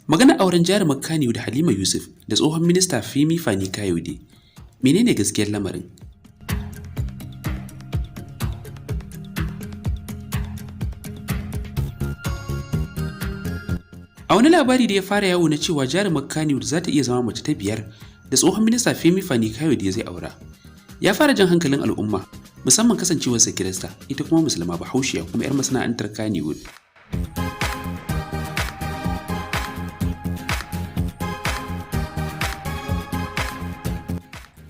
Maganar auren jarumar Kannnywood Halima Yusuf da tsohon minista Femi fani kayode. Menene gaskiyar lamarin? A wani labari da ya fara yawo na cewa jarumar Kannnywood za ta iya zama mace ta biyar da tsohon minista Femi fani kayode zai aura. Ya fara jan hankalin al'umma, musamman kasancewarsa Kirista, ita kuma Musulma Bahaushiya kuma 'yar masana'antar Kannnywood.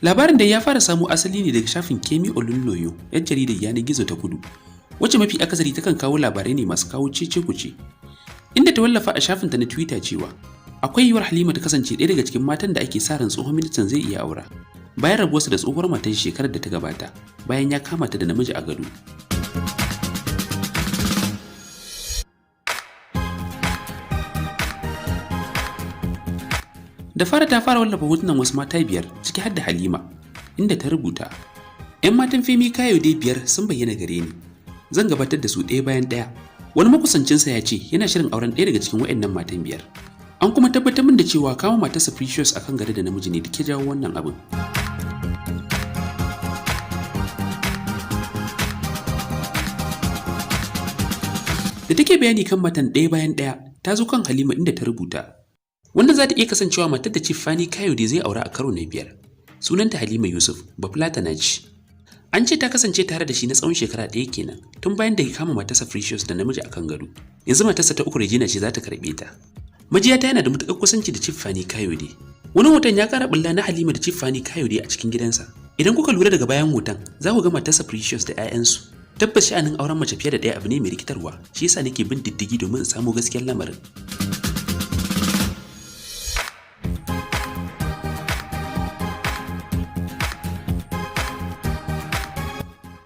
Labarin da ya fara samo asali ne daga shafin Kemi Olunloyo, 'yar jaridar yanar gizo ta kudu, wacce mafi akasari takan kawo labarai ne masu kawo cece-kuce. Inda ta wallafa a shafinta na Twitter cewa akwai yiwuwar Halima ta kasance ɗaya daga cikin matan da ake sa ran tsohon ministan zai iya aura, bayan rabuwarsa da tsohuwar matar shekarar da ta gabata, bayan ya kama ta da namiji a gado. Da fara ta fara wallafa hotunan wasu mata biyar ciki har da Halima, inda ta rubuta, ‘yan matan Femi kayode biyar sun bayyana gare ni, zan gabatar da su ɗaya bayan ɗaya. Wani makusancinsa ya ce yana shirin auren ɗaya daga cikin waɗannan matan biyar. An kuma tabbatar min da cewa kama matarsa Precious akan gado da namiji ne da ke jawo wannan abin. Da take bayani kan matan ɗaya bayan ɗaya, ta zo kan Halima inda ta rubuta, wanda za ta iya kasancewa matar da Chief Fani Kayode zai aura a karo na biyar. Sunanta Halima Yusuf, Bafulatana ce. An ce ta kasance tare da shi na tsawon shekara ɗaya kenan, tun bayan da ya kama matarsa Precious da namiji akan gado. Yanzu matarsa ta uku Regina ce za ta karɓe ta. Majiyata yana da matuƙar kusanci da Chief Fani Kayode. Wani hoton ya ƙara bulla na Halima da Chief Fani Kayode a cikin gidansa. Idan kuka lura daga bayan hoton, za ku ga matarsa Precious da 'ya'yansu. Tabbas sha'anin auren mace fiye da ɗaya abu ne mai rikitarwa, shi yasa nake bin diddigi domin in samo gaskiyar lamarin.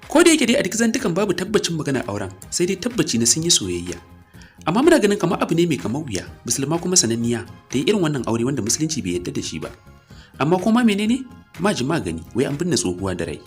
Ko da yake dai a duk zantukan babu tabbacin magana auren, sai dai tabbaci na sun yi soyayya. Amma muna ganin kamar abu ne mai kamar wuya, Musulma kuma sananniya, ta yi irin wannan aure wanda Musulunci bai yarda da shi ba. Amma kuma menene? Maji magani, wai an binne tsohuwa da rai.